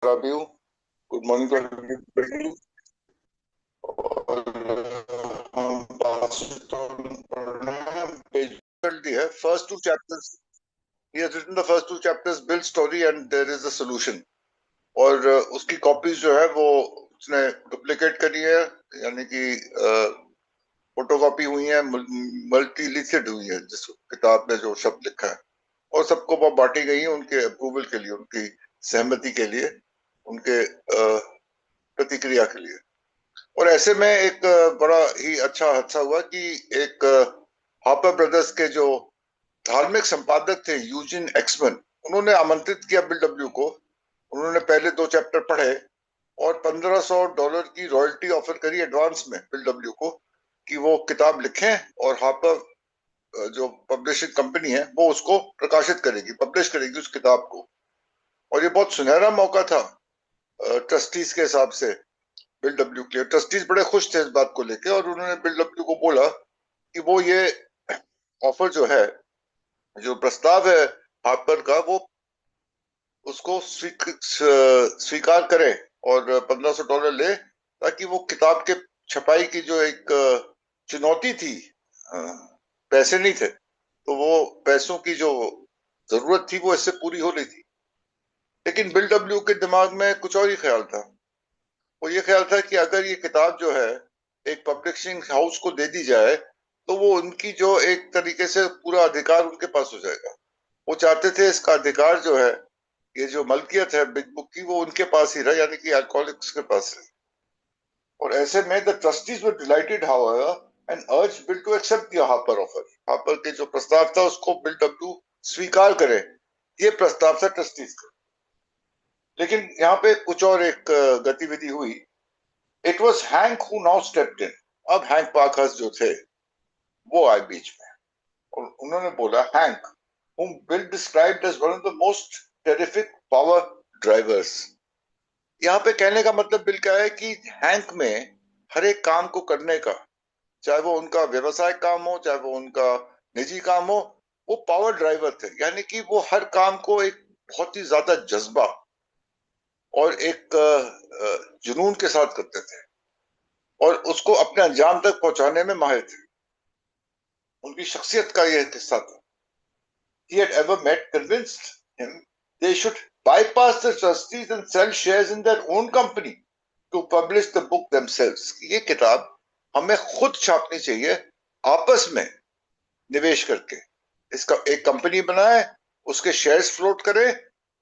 रवि हूँ। Good morning to everybody. और हम पढ़ रहे हैं पेज है first two chapters. He has written the first two chapters build story and there is a solution. और उसकी कॉपीज जो है वो उसने डुप्लीकेट करी है, यानी कि फोटोकॉपी हुई है, मल्टी लिथेड हुई है जिस किताब में जो शब्द लिखा है, और सबको वो बांटी गई है उनके अप्रूवल के लिए, उनकी सहमति के लिए, उनके प्रतिक्रिया के लिए। और ऐसे में एक बड़ा ही अच्छा हादसा हुआ कि एक हापर ब्रदर्स के जो धार्मिक संपादक थे यूजिन एक्समैन, उन्होंने आमंत्रित किया बिल डब्ल्यू को। उन्होंने पहले 2 चैप्टर पढ़े और $1500 की रॉयल्टी ऑफर करी एडवांस में बिल डब्ल्यू को कि वो किताब लिखें और हापर जो पब्लिशिंग कंपनी है वो उसको प्रकाशित करेगी, पब्लिश करेगी उस किताब को। और ये बहुत सुनहरा मौका था ट्रस्टीज के हिसाब से बिल डब्ल्यू के। ट्रस्टीज बड़े खुश थे इस बात को लेके, और उन्होंने बिल डब्ल्यू को बोला कि वो ये ऑफर जो है, जो प्रस्ताव है हार्पर का, वो उसको स्वीकार करे और $1500 ले, ताकि वो किताब के छपाई की जो एक चुनौती थी, पैसे नहीं थे तो वो पैसों की जो जरूरत थी वो इससे पूरी हो रही थी। लेकिन बिल डब्ल्यू के दिमाग में कुछ और ही ख्याल था। वो ये ख्याल था कि अगर ये किताब जो है एक पब्लिशिंग हाउस को दे दी जाए तो वो उनकी जो एक तरीके से पूरा अधिकार उनके पास हो जाएगा। वो चाहते थे इसका अधिकार जो है, ये जो मलकियत है बिग बुक की, वो उनके पास ही रहे, यानी कि अल्कोहलिक्स के पास रहे। और ऐसे में the trustees were delighted however and urged Bill to accept the Harper offer. Harper के जो प्रस्ताव था उसको बिल डब्ल्यू स्वीकार करे, ये प्रस्ताव था ट्रस्टीज का। लेकिन यहाँ पे कुछ और एक गतिविधि हुई। It was hang who now stepped in. अब हैंक पाकहर्स्ट जो थे वो आए बीच में, और उन्होंने बोला, hang whom Bill described as one of the most terrific power drivers। यहाँ पे कहने का मतलब बिल का है कि हैंक में हर एक काम को करने का, चाहे वो उनका व्यवसाय काम हो, चाहे वो उनका निजी काम हो, वो पावर ड्राइवर थे। यानी कि वो हर काम को एक बहुत ही ज्यादा जज्बा और एक जुनून के साथ करते थे, और उसको अपने अंजाम तक पहुंचाने में माहिर थे। उनकी शख्सियत का यह हिस्सा था। He had ever met convinced him they should bypass the trustees and sell shares in their own company to publish the book themselves। ये किताब हमें खुद छापनी चाहिए, आपस में निवेश करके इसका एक कंपनी बनाए, उसके शेयर्स फ्लोट करें,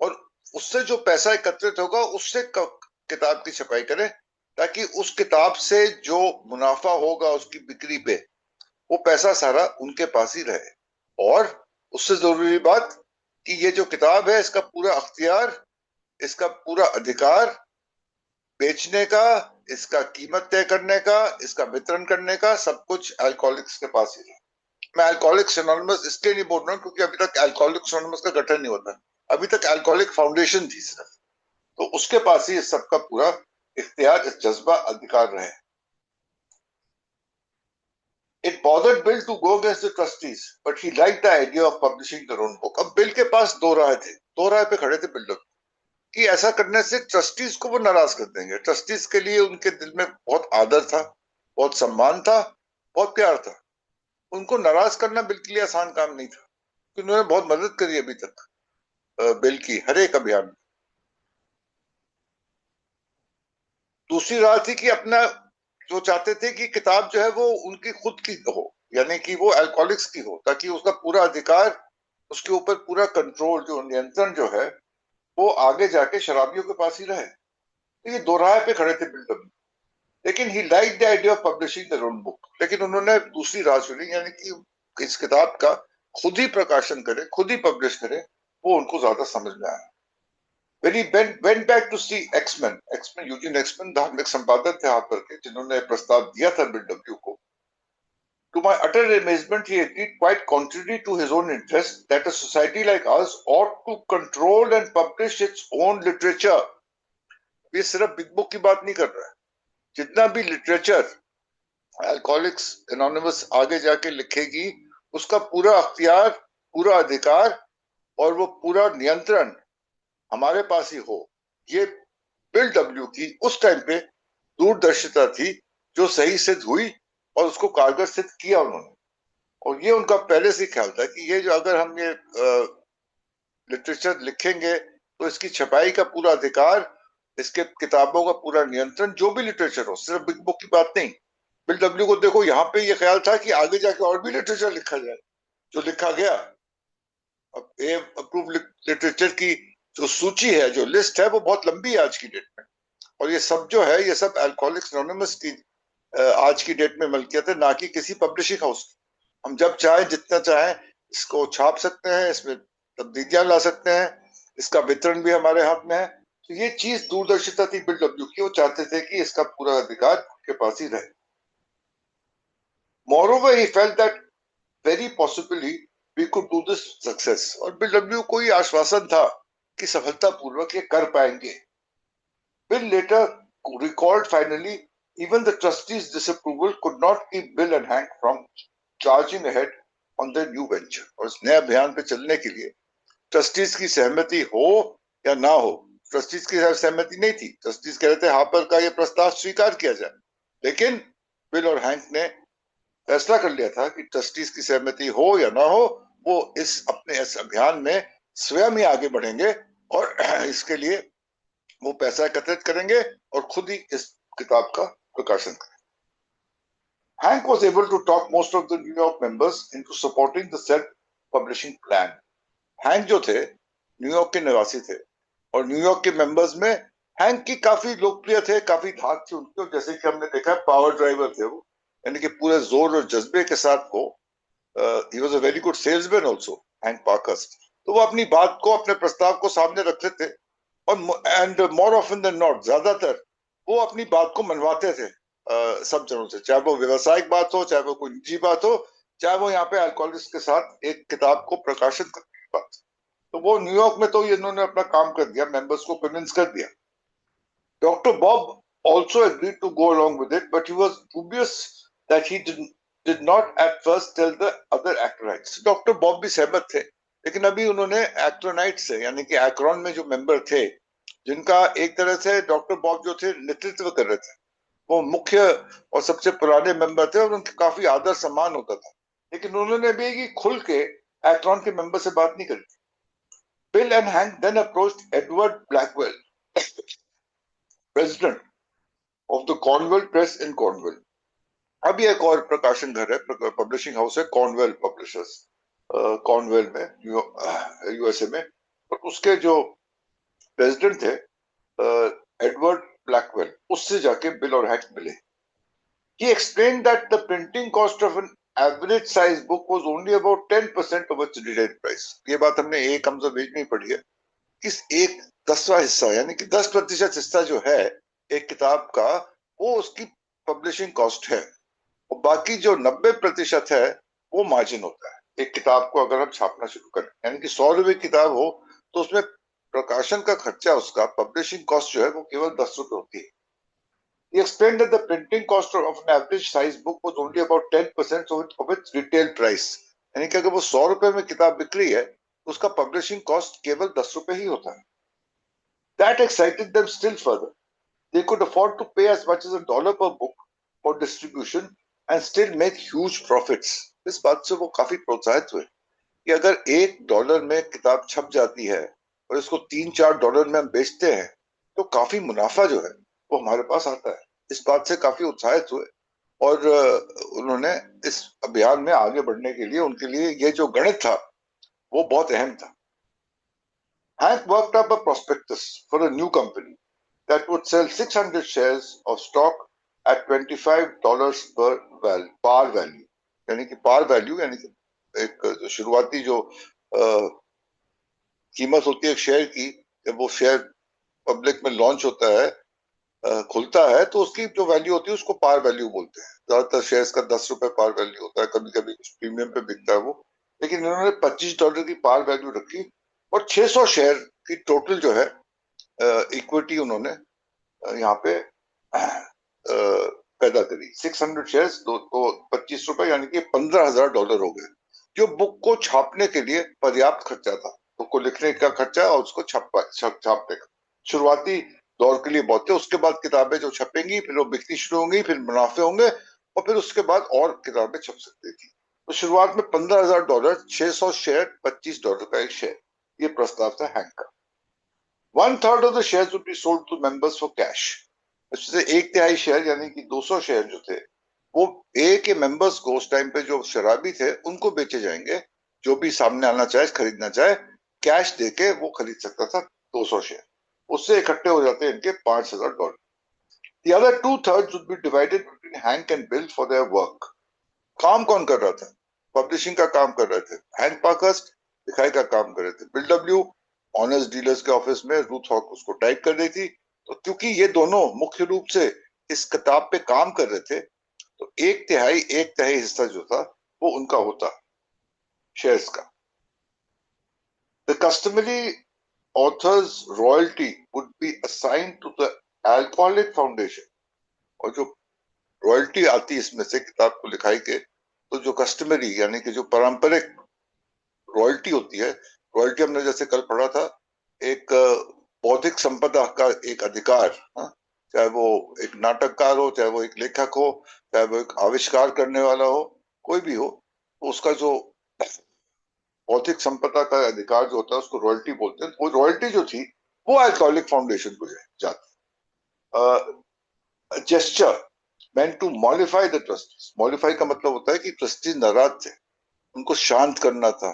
और उससे जो पैसा एकत्रित होगा उससे किताब की छपाई करें, ताकि उस किताब से जो मुनाफा होगा उसकी बिक्री पे, वो पैसा सारा उनके पास ही रहे। और उससे जरूरी बात कि ये जो किताब है इसका पूरा अख्तियार, इसका पूरा अधिकार बेचने का, इसका कीमत तय करने का, इसका वितरण करने का, सब कुछ अल्कोहलिक्स के पास ही है। मैं अल्कोहलिक्स एनोनिमस इसलिए नहीं बोल रहा हूँ क्योंकि अभी तक अल्कोहलिक्स एनोनिमस का गठन नहीं होता, अभी तक अल्कोहलिक फाउंडेशन थी सिर्फ, तो उसके पास ही इस सबका पूरा इख्तियार, इस जज्बा, अधिकार रहे। It bothered Bill to go against the trustees, but he liked the idea of publishing their own book। अब बिल के पास दो राह थे, दो राह पे खड़े थे बिल्डर कि ऐसा करने से ट्रस्टीज को वो नाराज कर देंगे। ट्रस्टीज के लिए उनके दिल में बहुत आदर था, बहुत सम्मान था, बहुत प्यार था। उनको नाराज करना बिल के लिए आसान काम नहीं था, क्योंकि उन्होंने बहुत मदद करी अभी तक बिल की हर एक अभियान में। दूसरी राह थी कि अपना, जो चाहते थे कि किताब जो है वो उनकी खुद की हो, यानी कि वो अल्कोहलिक्स की हो, ताकि उसका पूरा अधिकार, उसके ऊपर पूरा कंट्रोल, जो नियंत्रण जो है, वो आगे जाके शराबियों के पास ही रहे। तो ये दो राह पे खड़े थे बिल्डर। लेकिन he like the idea of publishing their own book. लेकिन उन्होंने दूसरी राह चुनी, यानी कि इस किताब का खुद ही प्रकाशन करे, खुद ही पब्लिश करे, वो उनको ज्यादा समझ में आया। When he went back to see X-Men Eugene Exman धार्मिक संपादक थे हार्पर के, जिन्होंने प्रस्ताव दिया था बिल डब्ल्यू को, to my utter amazement he agreed, quite contrary to his own interest, that a society like us ought to control and publish its own literature। ये सिर्फ बिग बुक की बात नहीं कर रहा है, जितना भी लिटरेचर अल्कोहलिक्स एनोनिमस आगे जाके लिखेगी, उसका पूरा अख्तियार, पूरा अधिकार और वो पूरा नियंत्रण हमारे पास ही हो। ये बिल डब्ल्यू की उस टाइम पे दूरदर्शिता थी जो सही सिद्ध हुई और उसको कारगर सिद्ध किया उन्होंने। और ये उनका पहले से ख्याल था कि ये जो अगर हम ये लिटरेचर लिखेंगे तो इसकी छपाई का पूरा अधिकार, इसके किताबों का पूरा नियंत्रण, जो भी लिटरेचर हो, सिर्फ बिग बुक की बात नहीं। बिल डब्ल्यू को देखो, यहाँ पे ये ख्याल था कि आगे जाके और भी लिटरेचर लिखा जाए, जो लिखा गया। अब ये अप्रूव लिटरेचर की जो सूची है, जो लिस्ट है, वो बहुत लंबी है आज की डेट में। और ये सब जो है, ये सब अल्कोहलिक्स एनोनिमस की आज की डेट में मलकियत है, ना कि किसी पब्लिशिंग हाउस की। हम जब चाहे जितना चाहे इसको छाप सकते हैं, इसमें तब्दीलियां ला सकते हैं, इसका वितरण भी हमारे हाथ में है। तो ये चीज दूरदर्शिता थी बिल डब्ल्यू की, वो चाहते थे कि इसका पूरा अधिकार उनके पास ही रहे। Moreover, he felt that very possibly we could do this success, और बिल डब्ल्यू को ही आश्वासन था कि सफलतापूर्वक ये कर पाएंगे। Bill later recalled finally, even the trustees' disapproval could not keep Bill and Hank from charging ahead on their new venture। और इस नए अभियान पे चलने के लिए ट्रस्टीज की सहमति हो या ना हो, ट्रस्टीज की सहमति नहीं थी। ट्रस्टीज कह रहे थे हार्पर का ये प्रस्ताव स्वीकार किया जाए, लेकिन बिल और हैंक ने फैसला कर लिया था कि ट्रस्टीज की सहमति हो या ना हो, वो अपने इस अभियान में स्वयं ही आगे बढ़ेंगे और इसके लिए वो पैसा एकत्रित करेंगे और खुद ही इस किताब का प्रकाशन करेंगे। Hank was able to talk most of the New York members into supporting the self-publishing plan। Hang जो थे न्यूयॉर्क के निवासी थे, और न्यूयॉर्क के मेंबर्स में हैंक की काफी लोकप्रिय थे, काफी धाक थी उनकी। और जैसे कि हमने देखा, पावर ड्राइवर थे वो, यानी कि पूरे जोर और जज्बे के साथ वो, he was a very good salesman also, hang Parker's. तो वो अपनी बात को, अपने प्रस्ताव को सामने रखते थे, और and more often than not, ज्यादातर वो अपनी बात को मनवाते थे सब जनों से, चाहे वो व्यवसायिक बात हो, चाहे वो कोई निजी बात हो, चाहे वो यहाँ पे अल्कोहलिक्स के साथ एक किताब को प्रकाशित करने की बात। तो वो न्यूयॉर्क में तो इन्होंने अपना काम कर दिया, मेंबर्स को कन्विंस कर दिया। Doctor Bob also agreed to go along with it, but he was dubious that he did not at first tell the other acronites। Doctor Bob भी सहमत थे, लेकिन अभी उन्होंने एक्रोनाइट से, यानी कि एक्रोन में जो मेंबर थे, जिनका एक तरह से डॉक्टर बॉब जो थे नेतृत्व कर रहे थे, वो मुख्य और सबसे पुराने मेंबर थे और उनके काफी आदर सम्मान होता था, लेकिन उन्होंने भी खुल के एक्रोन के मेंबर से बात नहीं करी। Bill and Hank then approached Edward Blackwell, president of the Cornwell Press in Cornwell। अभी एक और प्रकाशन घर है, पब्लिशिंग हाउस है, कॉर्नवेल पब्लिशर्स, कॉर्नवेल में, यूएसए में। और उसके जो प्रेसिडेंट थे एडवर्ड ब्लैकवेल, उससे जाके बिल और हैंक मिले। He explained that the printing cost of an average size book was only about 10% of its retail price। ये बात हमने एक हमजा बीच में पढ़ी है। इस एक 10वां हिस्सा, यानी कि 10% हिस्सा जो है एक किताब का, वो उसकी पब्लिशिंग कॉस्ट है, और बाकी जो 90% है वो मार्जिन होता है। एक किताब को अगर हम छापना शुरू करें, यानी कि 100 रुपए किताब हो, तो उसमें प्रकाशन का खर्चा, उसका पब्लिशिंग कॉस्ट जो है वो केवल 10 रुपए होती है। He explained that the printing cost of an average size book was only about 10% of its retail price। यानी कि अगर वो 100 रुपए में किताब बिक रही है, तो उसका पब्लिशिंग कॉस्ट केवल 10 रुपए ही होता है। That excited them still further। They could afford to pay as much as $1 per book for distribution and still make huge profits। इस बात से वो काफी प्रोत्साहित हुए कि अगर $1 में किताब छप जाती है और इसको $3-4 में हम बेचते हैं, तो काफी मुनाफा जो है वो हमारे पास आता है। इस बात से काफी उत्साहित हुए, और उन्होंने इस अभियान में आगे बढ़ने के लिए, उनके लिए ये जो गणित था वो बहुत अहम था। Hank worked up a prospectus for a new company that would sell 600 shares of stock at $25 par value। यानी कि par value, यानी कि एक शुरुआती जो कीमत होती है एक शेयर की, जब वो शेयर पब्लिक में लॉन्च होता है, खुलता है, तो उसकी जो वैल्यू होती है उसको पार वैल्यू बोलते हैं। ज्यादातर शेयर्स का 10 रुपए पार वैल्यू होता है, कभी कभी कुछ प्रीमियम पे बिकता है वो, लेकिन इन्होंने $25 की पार वैल्यू रखी, और 600 शेयर की टोटल जो है इक्विटी उन्होंने यहाँ पे पैदा करी। 600 शेयर्स तो 25 रुपए, यानी कि $15,000 हो गए, जो बुक को छापने के लिए पर्याप्त खर्चा था। बुक को लिखने का खर्चा और उसको छापने का। शुरुआती दौर के लिए बहुत थे। उसके बाद किताबें जो छपेंगी, फिर वो बिकनी शुरू होंगी, फिर मुनाफे होंगे, और फिर उसके बाद और किताबें छप सकती थी। तो शुरुआत में $15,000, 600 शेयर, $25 का एक शेयर, ये प्रस्ताव था हैंक का। 1/3 of the shares would be sold to members for cash. इससे एक तिहाई शेयर यानी कि 200 शेयर जो थे वो ए के मेंबर्स को उस टाइम पे जो शराबी थे उनको बेचे जाएंगे। जो भी सामने आना चाहे, खरीदना चाहे, कैश देके वो खरीद सकता था 200 शेयर। उससे इकट्ठे हो जाते हैं इनके $5,000। The other 2/3 would be divided between Hank and Bill for their work. काम कौन कर रहा था? पब्लिशिंग का काम कर रहे थे हैंक पार्कर्स्ट, लिखाई का काम कर रहे थे बिल डब्ल्यू। ऑनर्स डीलर्स के ऑफिस में रूथ हॉक उसको टाइप कर रही थी। तो क्योंकि ये दोनों मुख्य रूप से इस किताब पे काम कर रहे थे, तो एक तिहाई हिस्सा जो था वो उनका होता शेयर्स का। The customary authors royalty would be assigned to the Alcoholic Foundation. और जो रॉयल्टी आती है इसमें से किताब को लिखाई के, तो जो कस्टमरी यानी कि जो पारंपरिक रॉयल्टी होती है, रॉयल्टी हमने जैसे कल पढ़ा था, एक बौद्धिक संपदा का एक अधिकार, चाहे वो एक नाटककार हो, चाहे वो एक लेखक हो, चाहे वो एक आविष्कार करने वाला हो, कोई भी हो, तो उसका जो बौद्धिक संपदा का अधिकार जो होता है उसको रॉयल्टी बोलते हैं। वो रॉयल्टी जो थी वो अल्कोहलिक फाउंडेशन को जाती। Gesture meant to mollify the trustees. Mollify का मतलब होता है कि ट्रस्टी नाराज थे, उनको शांत करना था।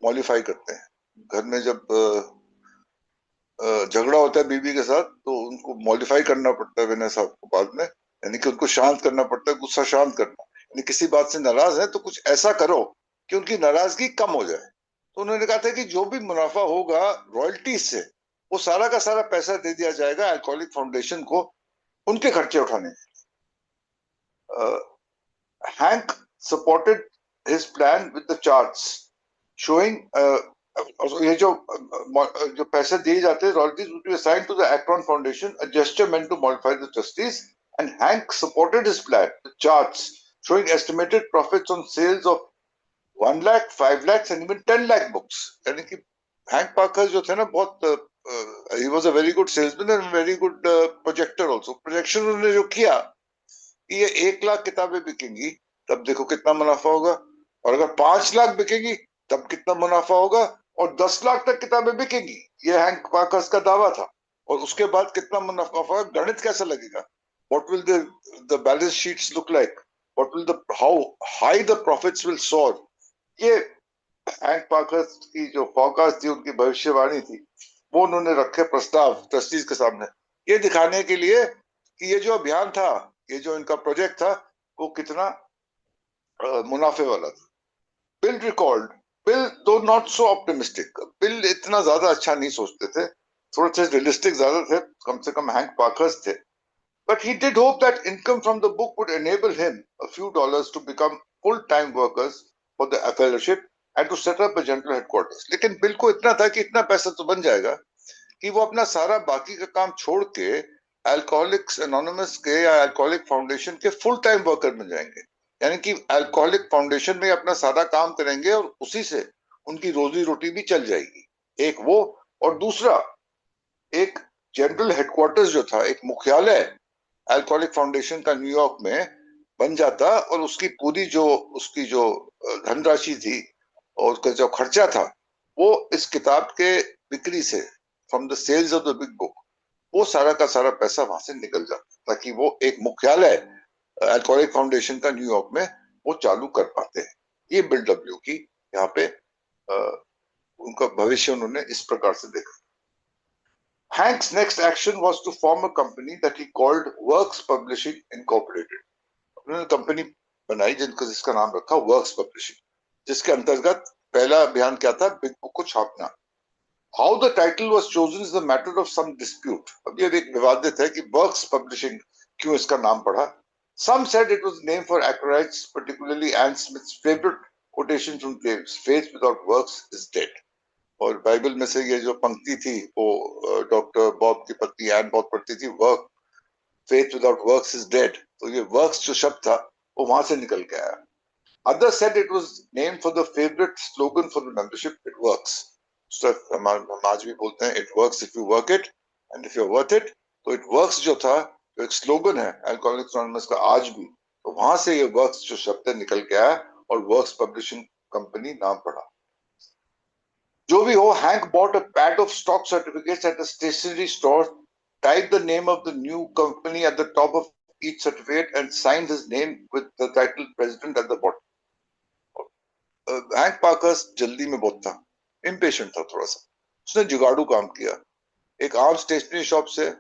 मॉडिफाई करते हैं घर में जब झगड़ा होता है बीवी के साथ, तो उनको मॉडिफाई करना पड़ता है विनय साहब को बाद में, यानी कि उनको शांत करना पड़ता है, गुस्सा शांत करना। यानी किसी बात से नाराज है तो कुछ ऐसा करो कि उनकी नाराजगी कम हो जाए। तो उन्होंने कहा था कि जो भी मुनाफा होगा रॉयल्टीज से, वो सारा का सारा पैसा दे दिया जाएगा अल्कोहलिक फाउंडेशन को उनके खर्चे उठाने। Hank supported his plan with the charts showing ये जो पैसे दिए जाते हैं royalties would be assigned to the Akron Foundation, a gesture meant to mollify the trustees, and Hank supported his plan with charts showing estimated profits on sales of 1 lakh, 5 lakhs and even 10 lakh books. यानी कि hang Parker जो थे ना, बहुत he was a very good salesman and very good projector also. Projection उन्होंने जो किया कि ये 1 लाख किताबें बिकेंगी तब देखो कितना मुनाफा होगा, और अगर 5 लाख बिकेंगी तब कितना मुनाफा होगा, और 10 लाख तक किताबें बिकेंगी, ये हैंक पार्कर्स का दावा था। और उसके बाद कितना मुनाफा होगा, गणित कैसा लगेगा, what will the balance sheets look like, what will the how high the profits will सोर। ये हैंक पार्कर्स की जो फोरकास्ट थी, उनकी भविष्यवाणी थी, वो उन्होंने रखे प्रस्ताव ट्रस्टीज के सामने, ये दिखाने के लिए कि ये जो अभियान था, ये जो इनका प्रोजेक्ट था, वो कितना मुनाफे वाला था। बिल रिकॉर्ड, बिल दो नॉट सो ऑप्टिमिस्टिक, बिल इतना ज्यादा अच्छा नहीं सोचते थे, थोड़े से रियलिस्टिक ज्यादा थे, कम से कम हैंक पार्कर्स थे। But he did hope that income from the book would enable him a few dollars to become full-time workers for the fellowship and to set up a general headquarters. लेकिन bill को इतना था कि इतना पैसा तो बन जाएगा कि वो अपना सारा बाकी का काम छोड़ के अल्कोहलिक्स एनोनिमस के या अल्कोहलिक फाउंडेशन के फुल टाइम वर्कर बन जाएंगे। यानी कि अल्कोहलिक फाउंडेशन में अपना सारा काम करेंगे और उसी से उनकी रोजी रोटी भी चल जाएगी। एक वो, और दूसरा एक जनरल हेडक्वार्टर्स जो था, एक मुख्यालय अल्कोहलिक फाउंडेशन का न्यूयॉर्क में बन जाता, और उसकी जो धनराशि थी और उसका जो खर्चा था, वो इस किताब के बिक्री से, from the sales of the Big Book, वो सारा का सारा पैसा वहां से निकल जाता, ताकि वो एक मुख्यालय अल्कोहलिक फाउंडेशन का न्यूयॉर्क में वो चालू कर पाते हैं। ये बिल डब्ल्यू की यहाँ पे उनका भविष्य उन्होंने इस प्रकार से देखा। Hank's next action was to form a company that he called Works Publishing Incorporated. उन्होंने कंपनी बनाई जिसका नाम रखा वर्क्स पब्लिशिंग, जिसके अंतर्गत पहला अभियान क्या था, बिग बुक को छापना। How the title was chosen is a matter of some dispute. अब ये एक विवादित है कि वर्क्स पब्लिशिंग क्यों इसका नाम पड़ा। Some said it was named for Ackroyd's, particularly Anne Smith's favorite quotation from James, faith without works is dead. और बाइबल में से ये जो पंक्ति थी वो डॉक्टर बॉब की पत्नी एन बहुत पढ़ती थी, work faith without works is dead. तो ये वर्क्स जो शब्द था वो वहां से निकल के आया। Others said it was named for the favorite slogan for the membership, it works. हम आज भी बोलते हैं it works if you work it, and if you are worth it, तो इट वर्क्स जो था, जो एक स्लोगन है अल्कोहलिक्स एनोनिमस का आज भी, तो वहां से ये वर्क्स जो शब्द निकल के आया और वर्क्स पब्लिशिंग कंपनी नाम पड़ा। जो भी हो, hang bought a pad of stock certificates at a stationery store, typed the name of the new company at the top of each certificate and signed his name with the title president at the bottom. Hang Parker's जल्दी में बहुत था, impatient था थोड़ा सा। उसने जुगाड़ू काम किया, एक आम स्टेशनरी शॉप से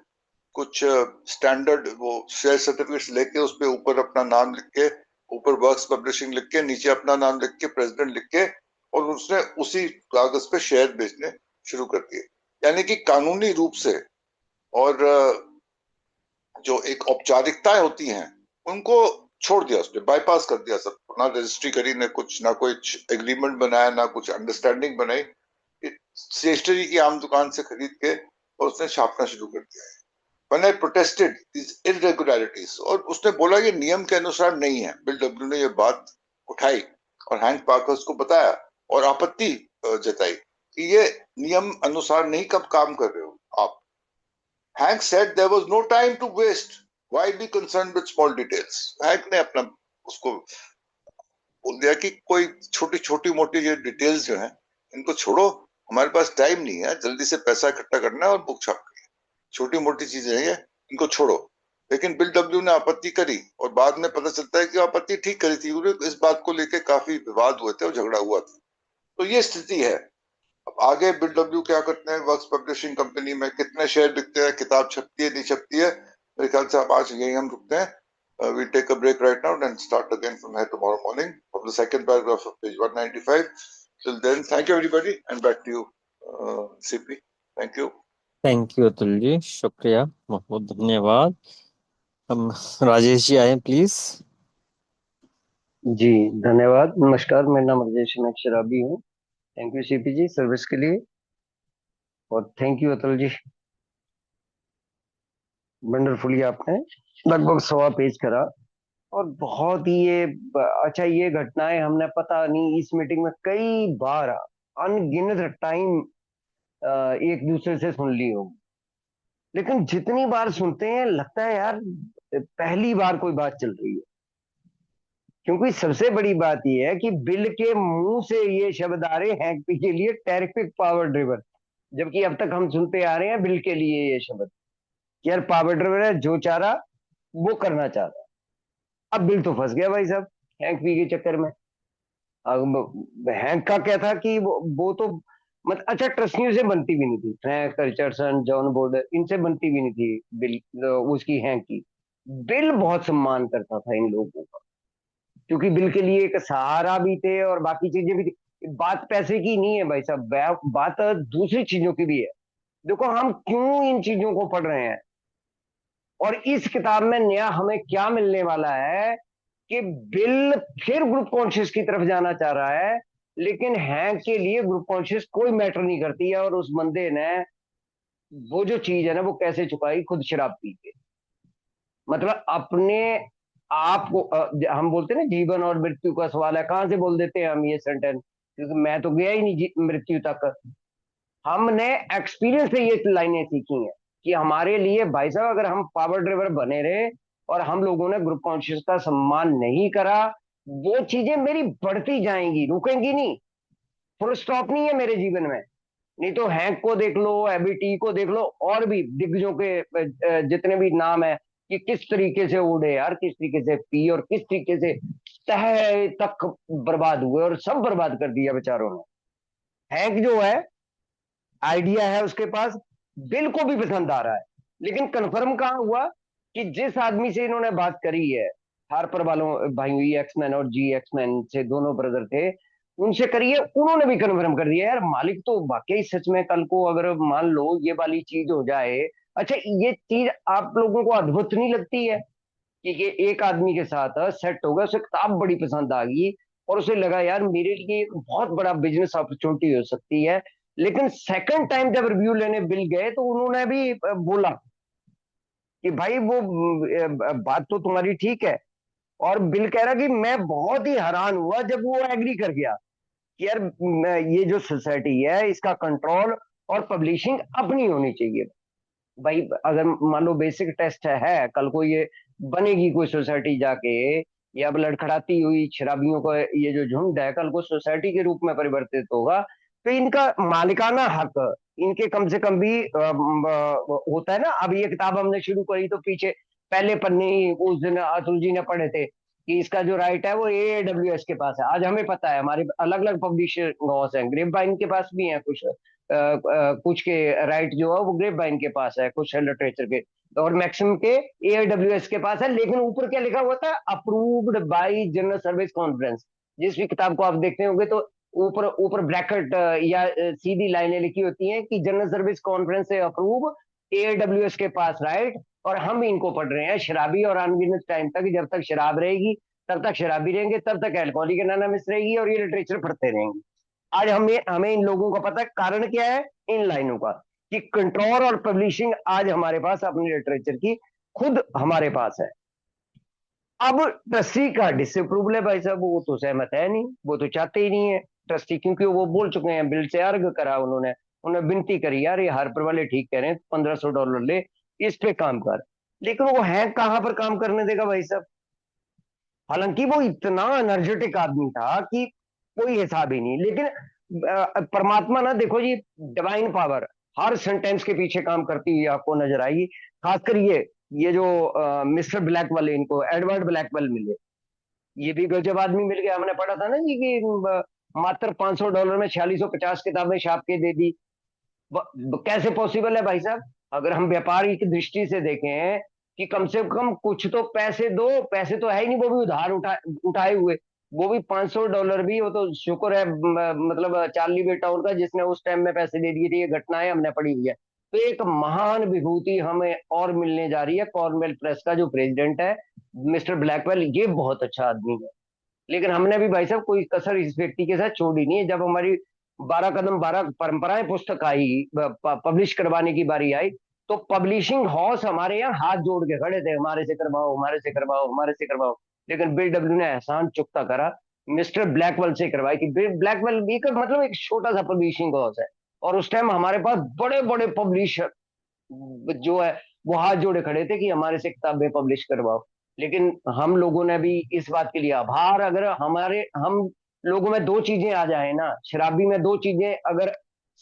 कुछ स्टैंडर्ड वो शेयर सर्टिफिकेट्स लेके उस पे ऊपर अपना नाम लिख के, ऊपर वर्क्स पब्लिशिंग लिख के, नीचे अपना नाम लिख के, प्रेसिडेंट लिख के, और उसने उसी कागज पे शेयर बेचने शुरू कर दिए। यानी कि कानूनी रूप से और जो एक औपचारिकताएं होती हैं उनको छोड़ दिया, उसने बाईपास कर दिया सब। ना रजिस्ट्री करी, ना कुछ, ना कोई एग्रीमेंट बनाया, ना कुछ अंडरस्टैंडिंग बनाई, स्टेशनरी की आम दुकान से खरीद के और उसने छापना शुरू कर दिया। When I protested these irregularities, और उसने बोला ये नियम के अनुसार नहीं है, बिल डब्ल्यू ने ये बात उठाई और हैंक पार्कर्स को बताया और आपत्ति जताई कि ये नियम अनुसार नहीं, कब काम कर रहे हो आप। Hang said there was no time to waste, why be concerned with small details। Hang ने अपना उसको बोल दिया कि कोई छोटी छोटी मोटी ये डिटेल्स जो हैं इनको छोड़ो, हमारे पास टाइम नहीं है, जल्दी से पैसा इकट्ठा करना है और बुक छाप, छोटी मोटी चीजें हैं ये, इनको छोड़ो। लेकिन बिल डब्ल्यू ने आपत्ति करी और बाद में पता चलता है कि आपत्ति ठीक करी थी, इस बात को लेकर काफी विवाद हुए थे और झगड़ा हुआ था। तो ये स्थिति है। अब आगे बिल डब्ल्यू क्या करते हैं, वर्क्स पब्लिशिंग कंपनी में कितने शेयर बिकते हैं, किताब छपती है नहीं छपती है, मेरे ख्याल से अब आज यही हम रुकते हैं। We take a break right now and start again from here tomorrow morning from the second paragraph of page 195. Till then, thank you everybody and back to you, CP. Thank you. Thank you Atul ji, शुक्रिया, बहुत बहुत धन्यवाद। हम राजेश जी आए please. जी धन्यवाद, नमस्कार, मेरा नाम राजेश शराबी हूँ। Thank you CP ji service के लिए, और thank you Atul ji, wonderfully आपने लगभग 1.25 पेज करा और बहुत ही ये अच्छा, ये घटनाएं हमने पता नहीं इस मीटिंग में कई बार अनगिनत टाइम एक दूसरे से सुन ली होगी, लेकिन जितनी बार सुनते हैं लगता है यार पहली बार कोई बात चल रही है। क्योंकि सबसे बड़ी बात यह है कि बिल के मुंह से ये शब्द आ रहे हैं के लिए टेरिफिक पावर ड्रिवन, जबकि अब तक हम सुनते आ रहे हैं बिल के लिए ये शब्द कि यार पावर ड्रिवन है, जो चाह रहा वो करना चाह रहा। अब बिल तो फंस गया भाई साहब हैंक पी के चक्कर में। अब हैंक का क्या था कि वो तो मतलब अच्छा ट्रस्टियों से बनती भी नहीं थी, फ्रैंक रिचर्डसन, जॉन बोर्डर, इनसे बनती भी नहीं थी बिल उसकी हैंक की। बिल बहुत सम्मान करता था इन लोगों का, क्योंकि बिल के लिए एक सहारा भी थे और बाकी चीजें भी थी। बात पैसे की नहीं है भाई साहब, बात दूसरी चीजों की भी है। देखो हम क्यों इन चीजों को पढ़ रहे हैं और इस किताब में नया हमें क्या मिलने वाला है कि बिल फिर ग्रुप कॉन्शियस की तरफ जाना चाह रहा है, लेकिन हैंक के लिए ग्रुप कॉन्शियस कोई मैटर नहीं करती है। और उस बंदे ने वो जो चीज है ना वो कैसे चुकाई, खुद शराब पी के। मतलब अपने आप को हम बोलते हैं ना जीवन और मृत्यु का सवाल है, कहां से बोल देते हैं हम ये सेंटेंस, क्योंकि मैं तो गया ही नहीं मृत्यु तक। हमने एक्सपीरियंस से ये लाइनें सीखी हैं कि हमारे लिए भाई साहब अगर हम पावर ड्राइवर बने रहे और हम लोगों ने ग्रुप कॉन्शियस का सम्मान नहीं करा, वो चीजें मेरी बढ़ती जाएंगी, रुकेंगी नहीं, फुल स्टॉप नहीं है मेरे जीवन में। नहीं तो हैंक को देख लो, एबीटी को देख लो, और भी दिग्गजों के जितने भी नाम है कि किस तरीके से उड़े यार, किस तरीके से पी और किस तरीके से तह तक बर्बाद हुए और सब बर्बाद कर दिया बेचारों ने। हैंक जो है आइडिया है उसके पास, बिल को भी पसंद आ रहा है, लेकिन कंफर्म कहां हुआ कि जिस आदमी से इन्होंने बात करी है, हार्पर वालों भाई एक्समैन और जी एक्समैन से दोनों ब्रदर थे, उनसे करिए, उन्होंने भी कन्फर्म कर दिया यार मालिक तो वाकई सच में कल को अगर मान लो ये वाली चीज हो जाए। अच्छा ये चीज आप लोगों को अद्भुत नहीं लगती है कि ये एक आदमी के साथ सेट हो गया, उसे किताब बड़ी पसंद आ गई और उसे लगा यार मेरे लिए एक बहुत बड़ा बिजनेस अपॉर्चुनिटी हो सकती है। लेकिन सेकंड टाइम जब रिव्यू लेने बिल गए तो उन्होंने भी बोला कि भाई वो बात तो तुम्हारी ठीक है। और बिल कह रहा कि मैं बहुत ही हैरान हुआ जब वो एग्री कर गया कि यार ये जो सोसाइटी है इसका कंट्रोल और पब्लिशिंग अपनी होनी चाहिए। भाई अगर मान लो बेसिक टेस्ट है, कल को ये बनेगी कोई सोसाइटी जाके, या अब लड़खड़ाती हुई शराबियों का ये जो झुंड है कल को सोसाइटी के रूप में परिवर्तित होगा, तो इनका मालिकाना हक, इनके कम से कम भी होता है ना। अब ये किताब हमने शुरू करी तो पीछे पहले पन्ने ही उस दिन अतुल जी ने पढ़े थे कि इसका जो राइट है वो AWS के पास है। आज हमें पता है हमारे अलग अलग पब्लिशर हाउस हैं, ग्रेप बाइन के पास भी है कुछ, कुछ के राइट जो है वो ग्रेप बाइन के पास है, कुछ लिटरेचर के, और मैक्सिमम के AWS के पास है। लेकिन ऊपर क्या लिखा हुआ था, approved by general service conference. जिस भी किताब को आप देखते होंगे तो ऊपर ऊपर ब्रैकेट या सीधी लाइनें लिखी होती हैं कि जनरल सर्विस कॉन्फ्रेंस से अप्रूव, AWS के पास राइट। और हम इनको पढ़ रहे हैं शराबी और अनगिनत टाइम तक, जब तक शराब रहेगी तब तक शराबी रहेंगे, तब तक अल्कोहलिक एनोनिमस रहेगी, और ये लिटरेचर पढ़ते रहेंगे। आज हमें हमें इन लोगों का पता है, कारण क्या है इन लाइनों का, कि कंट्रोल और पब्लिशिंग आज हमारे पास अपनी लिटरेचर की खुद हमारे पास है। अब ट्रस्टी का डिसअप्रूवल है भाई साहब, वो तो सहमत है नहीं, वो तो चाहते ही नहीं है ट्रस्टी, क्योंकि वो बोल चुके हैं, बिल से अर्ग करा उन्होंने, उन्होंने विनती करी यार ये हार्पर वाले ठीक कह रहे हैं, $1500 ले, इस पे काम कर। लेकिन वो है कहां पर काम करने देगा भाई साहब। हालांकि वो इतना एनर्जेटिक आदमी था कि कोई हिसाब ही नहीं। लेकिन परमात्मा ना, देखो जी, डिवाइन पावर हर सेंटेंस के पीछे काम करती हुई आपको नजर आएगी। खासकर ये जो मिस्टर ब्लैक वाले, इनको एडवर्ड ब्लैकवेल मिले, ये भी गजब आदमी मिल गया। हमने पढ़ा था ना जी कि मात्र $500 में 4650 किताबें छाप के दे दी। कैसे पॉसिबल है भाई साहब। अगर हम व्यापारी की दृष्टि से देखें कि कम से कम कुछ तो पैसे दो, पैसे तो है ही नहीं, वो भी उधार उठाए हुए, वो भी $500 भी, वो तो शुक्र है मतलब चार्ली बेटा उनका जिसने उस टाइम में पैसे दे दिए थे। ये घटनाएं हमने पढ़ी हुई है। तो एक महान विभूति हमें और मिलने जा रही है, कॉर्नवेल प्रेस का जो प्रेसिडेंट है मिस्टर ब्लैकवेल, ये बहुत अच्छा आदमी है। लेकिन हमने भी भाई साहब कोई कसर इस व्यक्ति के साथ छोड़ी नहीं है। जब हमारी 12 कदम 12 परंपराएं पुस्तक आई, पब्लिश करवाने की बारी आई, तो पब्लिशिंग हाउस हमारे यहाँ हाथ जोड़ के खड़े थे, हमारे से करवाओ, हमारे से करवाओ, हमारे से करवाओ। लेकिन बिल डब्ल्यू ने एहसान चुकता करा, मिस्टर ब्लैकवेल से करवाई। कि बिल ब्लैकवेल भी मतलब एक छोटा सा पब्लिशिंग हाउस है, और उस टाइम हमारे पास बड़े बड़े पब्लिशर जो है वो हाथ जोड़े खड़े थे कि हमारे से किताबें पब्लिश करवाओ। लेकिन हम लोगों ने भी इस बात के लिए आभार, अगर हमारे हम लोगों में दो चीजें आ जाए ना, शराबी में दो चीजें अगर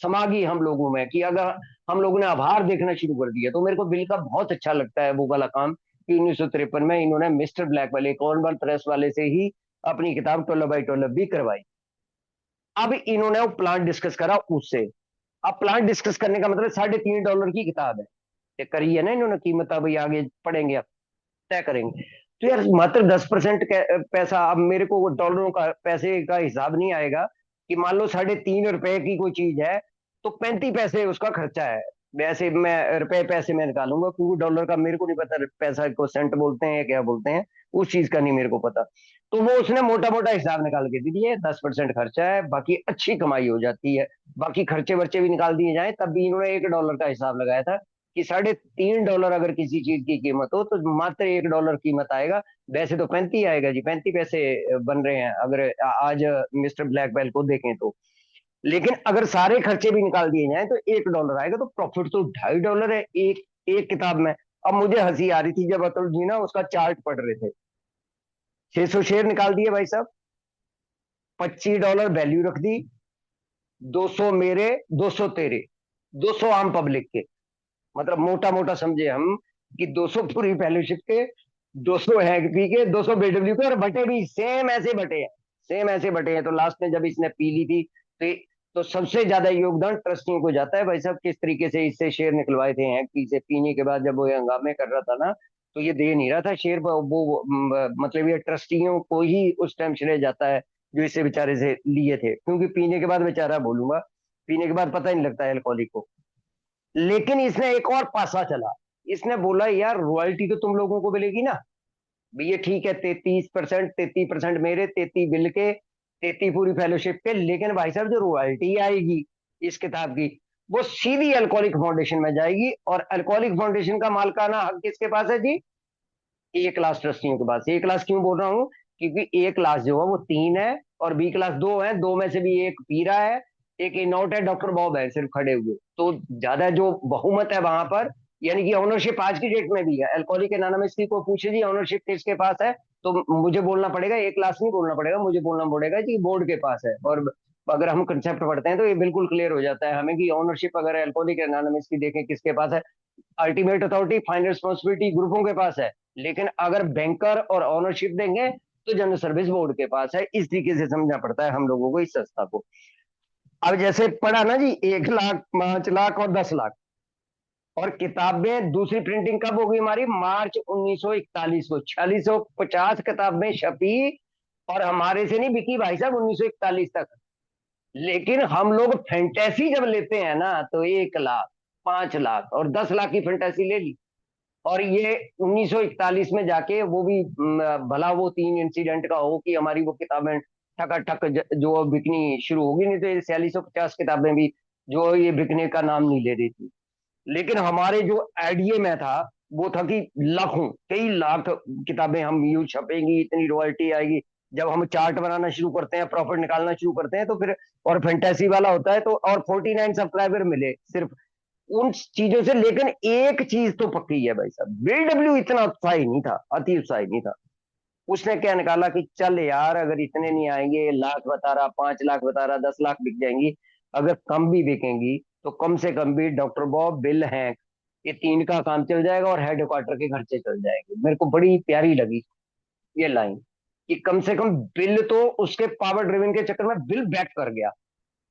समा गई हम लोगों में, कि अगर हम लोगों ने आभार देखना शुरू कर दिया, तो मेरे को बिल का बहुत अच्छा लगता है वो वाला काम कि 1953 में इन्होंने मिस्टर ब्लैक वाले कॉर्नवेल प्रेस वाले से ही अपनी किताब 12x12 भी करवाई। अब इन्होंने वो प्लान डिस्कस करा उससे। अब प्लान डिस्कस करने का मतलब $3.5 की किताब है, ये करी है ना इन्होंने कीमत, अभी आगे पढ़ेंगे आप, तय करेंगे। तो यार मात्र 10% पैसा, अब मेरे को डॉलरों का पैसे का हिसाब नहीं आएगा कि मान लो ₹3.5 की कोई चीज है तो 35 पैसे उसका खर्चा है। वैसे मैं रुपए पैसे में निकालूंगा, क्योंकि डॉलर का मेरे को नहीं पता पैसा को सेंट बोलते हैं या क्या बोलते हैं, उस चीज का नहीं मेरे को पता। तो वो उसने मोटा मोटा हिसाब निकाल के दे दिया, 10% खर्चा है, बाकी अच्छी कमाई हो जाती है। बाकी खर्चे वर्चे भी निकाल दिए जाए, तब भी इन्होंने $1 का हिसाब लगाया था कि $3.5 अगर किसी चीज की कीमत हो तो मात्र $1 कीमत आएगा। वैसे तो 35 आएगा जी, 35 पैसे बन रहे हैं अगर आज मिस्टर ब्लैकवेल को देखें तो। लेकिन अगर सारे खर्चे भी निकाल दिए जाए तो $1 आएगा, तो प्रॉफिट तो $2.5 है एक एक किताब में। अब मुझे हंसी आ रही थी जब अतुल जी ना उसका चार्ट पढ़ रहे थे। 600 शेयर निकाल दिए भाई साहब, $25 वैल्यू रख दी, 200 मेरे, 200 तेरे, 200 आम पब्लिक के, मतलब मोटा मोटा समझे हम कि 200 पूरी फेलोशिप के, 200 हैग पी के, 200 BW के, और बटे भी सेम ऐसे बटे हैं, सेम ऐसे बटे हैं। तो लास्ट में जब इसने पी ली थी तो सबसे ज्यादा योगदान ट्रस्टियों को जाता है भाई साहब। किस तरीके से इससे शेयर निकलवाए थे हैग पी से, पीने के बाद जब वो हंगामे कर रहा था ना, तो ये दे नहीं रहा था शेयर, मतलब ये ट्रस्टियों को ही उस टाइम श्रेय जाता है जो इससे बेचारे से लिए थे, क्योंकि पीने के बाद बेचारा बोलूंगा, पीने के बाद पता ही नहीं लगता है अल्कोहलिक को। लेकिन इसने एक और पासा चला, इसने बोला यार रॉयल्टी तो तुम लोगों को मिलेगी ना, ये ठीक है, 33%, 33% मेरे, 33 बिल के, 33 पूरी फेलोशिप के, लेकिन भाई साहब जो रॉयल्टी आएगी इस किताब की वो सीधी अल्कोहलिक फाउंडेशन में जाएगी। और अल्कोहलिक फाउंडेशन का मालिकाना हक किसके पास है जी, ए क्लास ट्रस्टियों के पास। ए क्लास क्यों बोल रहा हूँ, क्योंकि ए क्लास जो है वो 3 है और बी क्लास 2 है, दो में से भी एक पी रहा है, एक नोट है, डॉक्टर बॉब है सिर्फ खड़े हुए, तो ज्यादा जो बहुमत है वहां पर यानी कि ऑनरशिप आज की डेट में भी है। अल्कोहलिक एनोनिमस की को पूछे जी ऑनरशिप किसके पास है, तो मुझे बोलना पड़ेगा, एक क्लास नहीं बोलना पड़ेगा, मुझे बोलना पड़ेगा कि बोर्ड के पास है। और अगर हम कंसेप्ट पढ़ते हैं तो ये बिल्कुल क्लियर हो जाता है हमें कि ऑनरशिप अगर अल्कोहलिक एनोनिमस की देखें किसके पास है, अल्टीमेट अथॉरिटी फाइनल रिस्पॉन्सिबिलिटी ग्रुपों के पास है। लेकिन अगर बैंकर और ऑनरशिप देंगे तो जनरल सर्विस बोर्ड के पास है। इस तरीके से समझना पड़ता है हम लोगों को इस संस्था को। अब जैसे पढ़ा ना जी, 1 लाख, 5 लाख और 10 लाख, और किताबें दूसरी प्रिंटिंग कब होगी हमारी, मार्च 1941 को 4650 किताबें छपी, और हमारे से नहीं बिकी भाई साहब 1941 तक। लेकिन हम लोग फैंटेसी जब लेते हैं ना तो 1 लाख, 5 लाख और 10 लाख की फैंटेसी ले ली। और ये 1941 में जाके वो भी भला वो 3 इंसिडेंट का हो कि हमारी वो किताबें ठक जो बिकनी शुरू होगी, नहीं तो ये 4650 किताबें भी जो ये बिकने का नाम नहीं ले रही थी। लेकिन हमारे जो आइडिया में था वो था कि लाखों, कई लाख किताबें हम यूज छपेंगी, इतनी रॉयल्टी आएगी। जब हम चार्ट बनाना शुरू करते हैं, प्रॉफिट निकालना शुरू करते हैं, तो फिर और फैंटेसी वाला होता है तो और 49 सब्सक्राइबर मिले सिर्फ उन चीजों से। लेकिन एक चीज तो पक्की है भाई साहब, बिल डब्ल्यू इतना उत्साही नहीं था, अति उत्साही नहीं था। उसने क्या निकाला कि चल यार अगर इतने नहीं आएंगे, 1 लाख बता रहा, 5 लाख बता रहा, 10 लाख बिक जाएंगी, अगर कम भी बिकेंगी तो कम से कम भी डॉक्टर बॉब, बिल हैंक, ये 3 का काम चल जाएगा और हेड क्वार्टर के खर्चे चल जाएंगे। मेरे को बड़ी प्यारी लगी ये लाइन कि कम से कम बिल तो उसके पावर ड्रिवन के चक्कर में बिल बैक कर गया,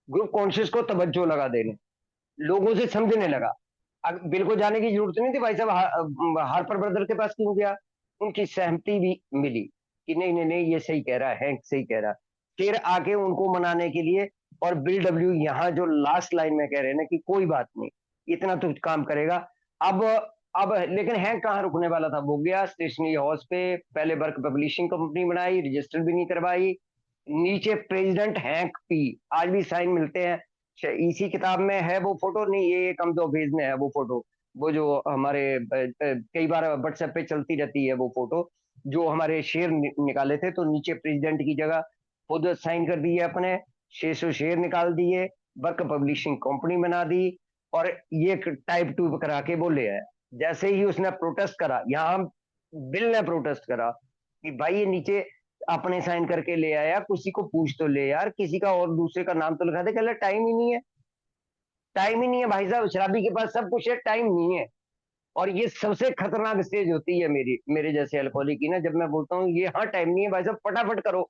ग्रुप कॉन्शियस को तवज्जो लगा देने, लोगों से समझने लगा। बिल को जाने की जरूरत नहीं थी भाई साहब, हार्पर ब्रदर के पास क्यों गया, उनकी सहमति भी मिली कि नहीं नहीं नहीं ये सही कह रहा है, हैंक सही कह रहा है। फिर आके उनको मनाने के लिए, और बिल डब्ल्यू यहाँ जो लास्ट लाइन में कह रहे हैं ना कि कोई बात नहीं, इतना तो काम करेगा। अब अब लेकिन हैंक कहाँ रुकने वाला था, वो गया स्टेशनरी हाउस पे, पहले वर्क पब्लिशिंग कंपनी बनाई, रजिस्टर भी नहीं करवाई, नीचे प्रेसिडेंट हैंक पी, आज भी साइन मिलते हैं। इसी किताब में है वो फोटो, नहीं ये कम दो पेज में है वो फोटो, वो जो हमारे कई बार व्हाट्सएप पे चलती रहती है वो फोटो, जो हमारे शेयर निकाले थे, तो नीचे प्रेसिडेंट की जगह खुद साइन कर दिए अपने, 600 शेयर निकाल दिए, वर्क पब्लिशिंग कंपनी बना दी, और ये टाइप 2 करा के वो ले आया। जैसे ही उसने प्रोटेस्ट करा, यहाँ बिल ने प्रोटेस्ट करा कि भाई ये नीचे अपने साइन करके ले आया, किसी को पूछ तो ले यार, किसी का और दूसरे का नाम तो लिखा दे। कह टाइम ही नहीं है, टाइम ही नहीं है भाई साहब, शराबी के पास सब कुछ है, टाइम नहीं है। और ये सबसे खतरनाक स्टेज होती है मेरे जैसे अल्कोहलिक की ना, जब मैं बोलता हूँ ये हाँ टाइम नहीं है भाई साहब, फटाफट करो,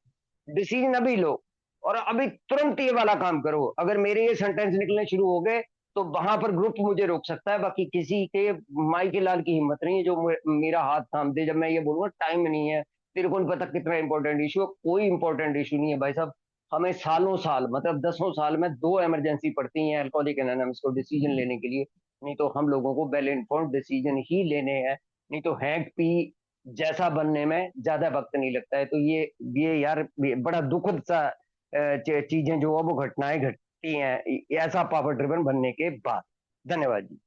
डिसीजन अभी लो, और अभी तुरंत ये वाला काम करो। अगर मेरे ये सेंटेंस निकलने शुरू हो गए तो वहां पर ग्रुप मुझे रोक सकता है, बाकी किसी के माई के लाल की हिम्मत नहीं है जो मेरा हाथ थाम दे जब मैं ये बोलूंगा टाइम नहीं है, तेरे को नहीं पता कितना इंपॉर्टेंट इशू है। कोई इंपॉर्टेंट इशू नहीं है भाई साहब, हमें सालों साल मतलब 10 साल में 2 इमरजेंसी पड़ती हैं अल्कोहलिक एनोनिमस को डिसीजन लेने के लिए। नहीं तो हम लोगों को वेल इन्फॉर्म्ड डिसीजन ही लेने हैं, नहीं तो हैंक पी जैसा बनने में ज्यादा वक्त नहीं लगता है। तो ये यार बड़ा दुखद सा चीजें जो है वो घटनाएं घटती हैं ऐसा पावर ड्रिवन बनने के बाद। धन्यवाद जी।